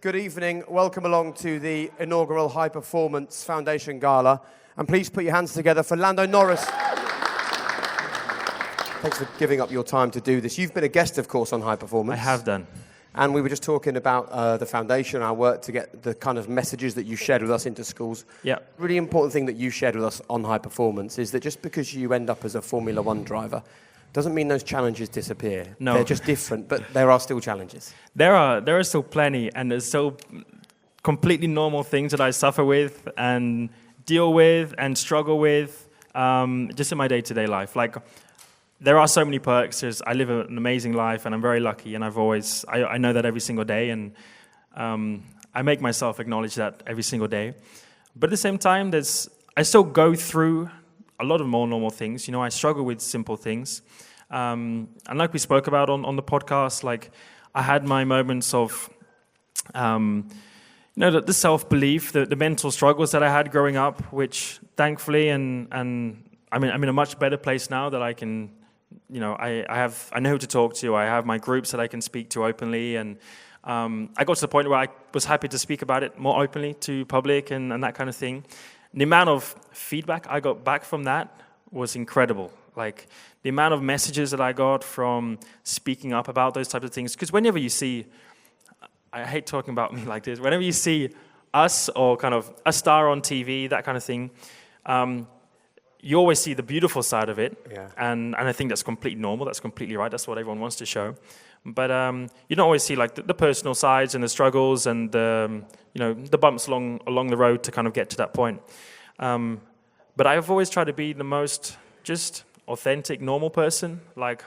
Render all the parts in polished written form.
Good evening. Welcome along to the inaugural High Performance Foundation Gala. And please put your hands together for Lando Norris. Thanks for giving up your time to do this. You've been a guest, of course, on High Performance. I have done. And we were just talking about the foundation, our work to get the kind of messages that you shared with us into schools. Yeah. Really important thing that you shared with us on High Performance is that just because you end up as a Formula One driver doesn't mean those challenges disappear. No. They're just different, but there are still challenges. There are still plenty, and there's still completely normal things that I suffer with and deal with and struggle with just in my day-to-day life. Like, there are so many perks. I live an amazing life, and I'm very lucky, and I know that every single day, and I make myself acknowledge that every single day. But at the same time, I still go through a lot of more normal things. You know, I struggle with simple things. And like we spoke about on the podcast, like, I had my moments of, the self-belief, the mental struggles that I had growing up, which thankfully, and I'm in a much better place now that I can, I know who to talk to. I have my groups that I can speak to openly, and I got to the point where I was happy to speak about it more openly to public and that kind of thing. The amount of feedback I got back from that was incredible. Like, the amount of messages that I got from speaking up about those types of things. Because whenever you see, I hate talking about me like this, whenever you see us or kind of a star on TV, that kind of thing, you always see the beautiful side of it. Yeah. And I think that's completely normal. That's completely right. That's what everyone wants to show. But you don't always see like the personal sides and the struggles and the bumps along the road to kind of get to that point. But I've always tried to be the most just authentic, normal person. Like,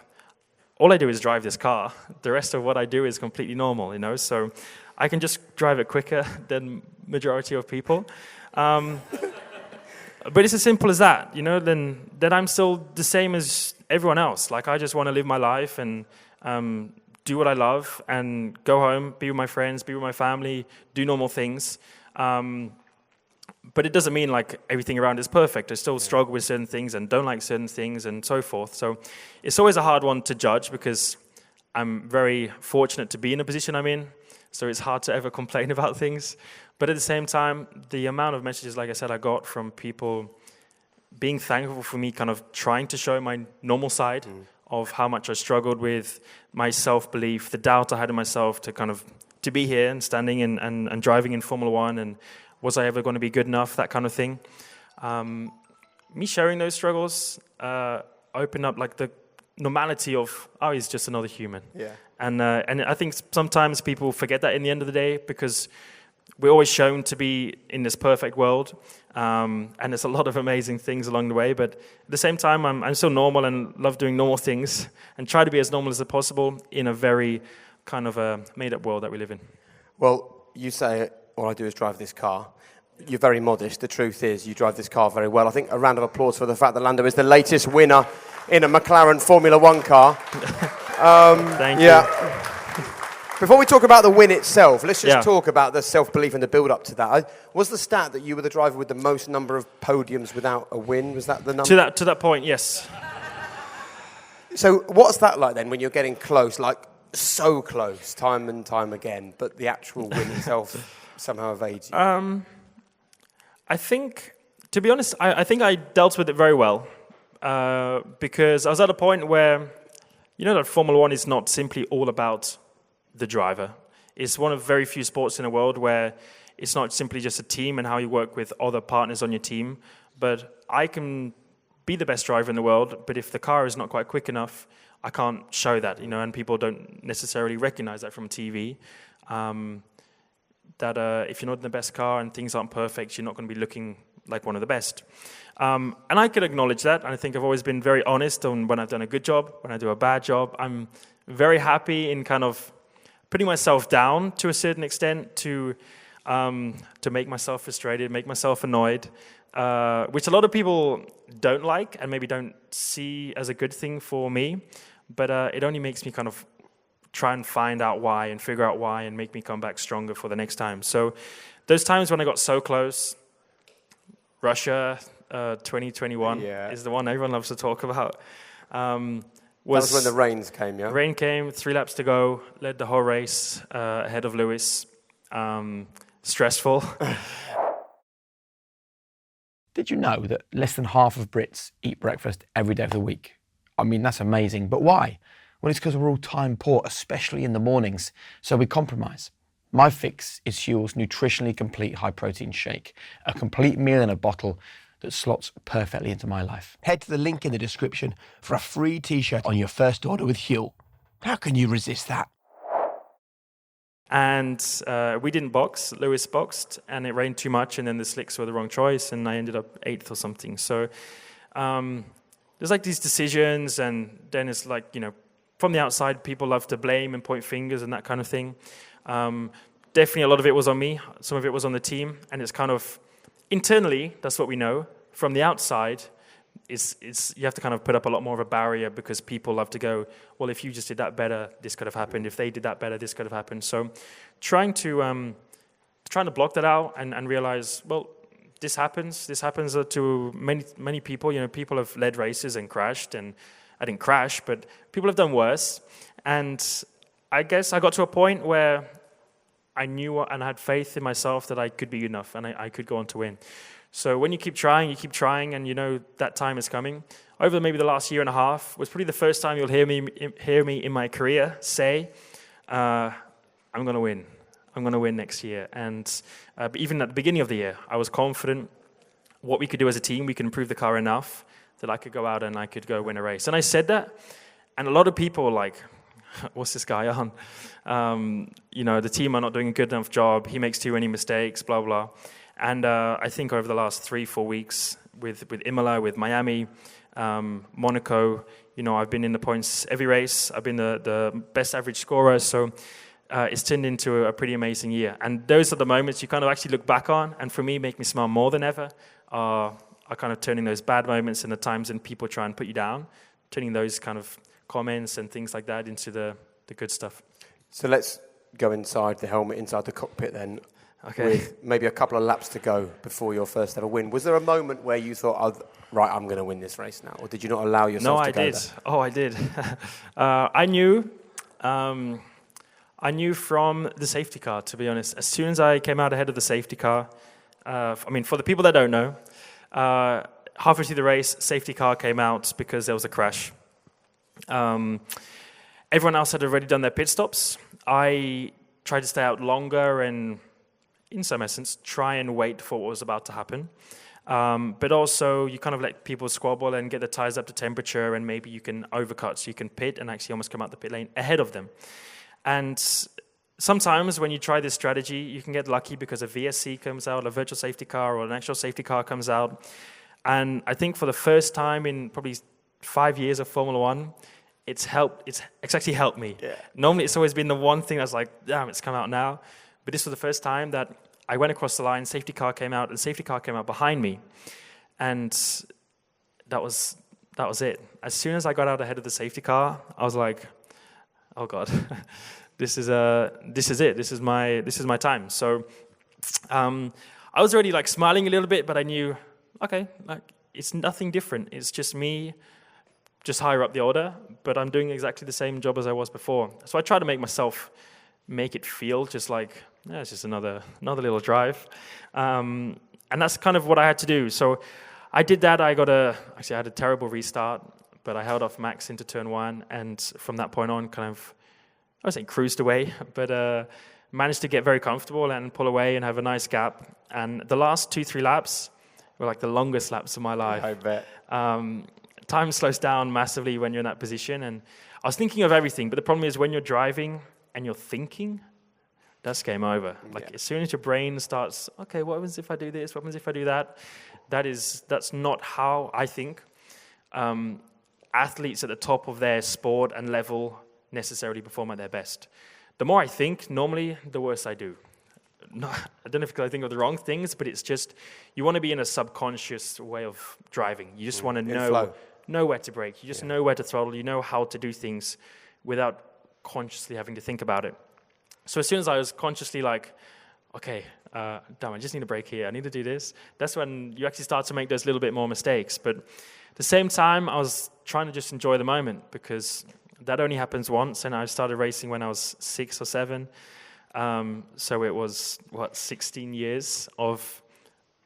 all I do is drive this car. The rest of what I do is completely normal, So I can just drive it quicker than majority of people. But it's as simple as that, then I'm still the same as everyone else. Like, I just want to live my life and do what I love and go home, be with my friends, be with my family, do normal things. But it doesn't mean like everything around is perfect. I still struggle with certain things and don't like certain things and so forth. So it's always a hard one to judge because I'm very fortunate to be in the position I'm in. So it's hard to ever complain about things. But at the same time, the amount of messages, like I said, I got from people being thankful for me kind of trying to show my normal side of how much I struggled with my self-belief, the doubt I had in myself to be here and standing and driving in Formula One, and was I ever going to be good enough, that kind of thing. Me sharing those struggles opened up like the normality of, he's just another human. Yeah. And I think sometimes people forget that in the end of the day because we're always shown to be in this perfect world, and there's a lot of amazing things along the way. But at the same time, I'm still normal and love doing normal things and try to be as normal as possible in a very kind of a made-up world that we live in. Well, you say, all I do is drive this car. You're very modest. The truth is you drive this car very well. I think a round of applause for the fact that Lando is the latest winner in a McLaren Formula One car. Thank you. Before we talk about the win itself, let's just talk about the self-belief and the build-up to that. Was the stat that you were the driver with the most number of podiums without a win? Was that the number? To that point, yes. So what's that like then when you're getting close, like so close, time and time again, but the actual win itself somehow evades you? I think, to be honest, I think I dealt with it very well because I was at a point where, that Formula One is not simply all about the driver. It's one of very few sports in the world where it's not simply just a team and how you work with other partners on your team, but I can be the best driver in the world, but if the car is not quite quick enough, I can't show that, and people don't necessarily recognize that from TV. That if you're not in the best car and things aren't perfect, you're not going to be looking like one of the best. And I can acknowledge that, and I think I've always been very honest on when I've done a good job, when I do a bad job. I'm very happy in kind of putting myself down to a certain extent to make myself frustrated, make myself annoyed, which a lot of people don't like and maybe don't see as a good thing for me. But it only makes me kind of try and find out why and figure out why and make me come back stronger for the next time. So those times when I got so close, Russia 2021 is the one everyone loves to talk about. That was when the rains came, yeah? Rain came, 3 laps to go, led the whole race ahead of Lewis. stressful. Did you know that less than half of Brits eat breakfast every day of the week? I mean, that's amazing. But why? Well, it's because we're all time poor, especially in the mornings. So we compromise. My fix is Huel's nutritionally complete high-protein shake, a complete meal in a bottle that slots perfectly into my life. Head to the link in the description for a free t-shirt on your first order with Huel. How can you resist that? And we didn't box. Lewis boxed, and it rained too much, and then the slicks were the wrong choice, and I ended up 8th or something. So there's like these decisions, and then it's like, from the outside, people love to blame and point fingers and that kind of thing. Definitely a lot of it was on me. Some of it was on the team, and it's kind of, internally, that's what we know. From the outside, it's you have to kind of put up a lot more of a barrier because people love to go, well, if you just did that better, this could have happened. If they did that better, this could have happened. So trying to block that out and realize, well, this happens. This happens to many people. People have led races and crashed, and I didn't crash, but people have done worse. And I guess I got to a point where I knew and I had faith in myself that I could be enough and I could go on to win. So when you keep trying, and that time is coming. Over maybe the last year and a half was probably the first time you'll hear me in my career say, I'm going to win. I'm going to win next year. And but even at the beginning of the year, I was confident what we could do as a team. We could improve the car enough that I could go out and I could go win a race. And I said that, and a lot of people were like, what's this guy on? The team are not doing a good enough job. He makes too many mistakes, blah, blah. And I think over the last 3-4 weeks with Imola, with Miami, Monaco, I've been in the points every race. I've been the best average scorer. So it's turned into a pretty amazing year. And those are the moments you kind of actually look back on, and for me, make me smile more than ever, are kind of turning those bad moments and the times when people try and put you down, turning those kind of comments and things like that into the good stuff. So let's go inside the helmet, inside the cockpit then. Okay. With maybe a couple of laps to go before your first ever win. Was there a moment where you thought, right, I'm going to win this race now? Or did you not allow yourself to go there? No, I did. I knew from the safety car, to be honest. As soon as I came out ahead of the safety car, for the people that don't know, halfway through the race, safety car came out because there was a crash. Everyone else had already done their pit stops. I tried to stay out longer and, in some essence, try and wait for what was about to happen. But also, you kind of let people squabble and get the tires up to temperature, and maybe you can overcut, so you can pit and actually almost come out the pit lane ahead of them. And sometimes when you try this strategy, you can get lucky because a VSC comes out, a virtual safety car, or an actual safety car comes out. And I think for the first time in probably 5 years of Formula One, it's actually helped me. Yeah. Normally, it's always been the one thing that's like, damn, it's come out now. But this was the first time that I went across the line, safety car came out, and safety car came out behind me. And that was it. As soon as I got out ahead of the safety car, I was like, oh God, this is it. This is my time. So I was already like smiling a little bit, but I knew, okay, like it's nothing different. It's just me, just higher up the order, but I'm doing exactly the same job as I was before. So I try to make it feel just like, it's just another little drive. And that's kind of what I had to do. So I did that. I had a terrible restart, but I held off Max into turn 1, and from that point on, kind of, I would say cruised away, but managed to get very comfortable and pull away and have a nice gap. And the last 2-3 laps were like the longest laps of my life. I bet. Time slows down massively when you're in that position, and I was thinking of everything, but the problem is when you're driving and you're thinking, that's game over. Like as soon as your brain starts, okay, what happens if I do this? What happens if I do that? That's not how I think athletes at the top of their sport and level necessarily perform at their best. The more I think, normally, the worse I do. No, I don't know if I think of the wrong things, but it's just, you want to be in a subconscious way of driving. You just want to know where to brake. You just know where to throttle. You know how to do things without consciously having to think about it. So as soon as I was consciously like, okay, damn, I just need a break here. I need to do this. That's when you actually start to make those little bit more mistakes. But at the same time, I was trying to just enjoy the moment because that only happens once. And I started racing when I was 6 or 7. So it was 16 years of,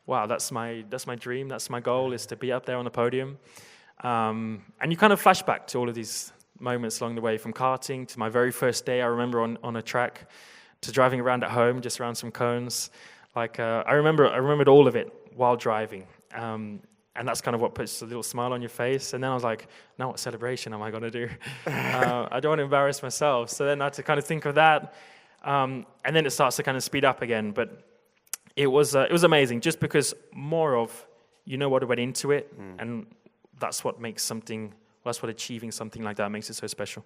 wow, that's my dream, that's my goal, is to be up there on the podium. And you kind of flash back to all of these moments along the way, from karting to my very first day I remember on a track, to driving around at home, just around some cones. Like I remembered all of it while driving. And that's kind of what puts a little smile on your face. And then I was like, now what celebration am I going to do? I don't want to embarrass myself. So then I had to kind of think of that. And then it starts to kind of speed up again. But it was amazing, just because more of, you know what went into it. And that's what makes something, that's what achieving something like that makes it so special.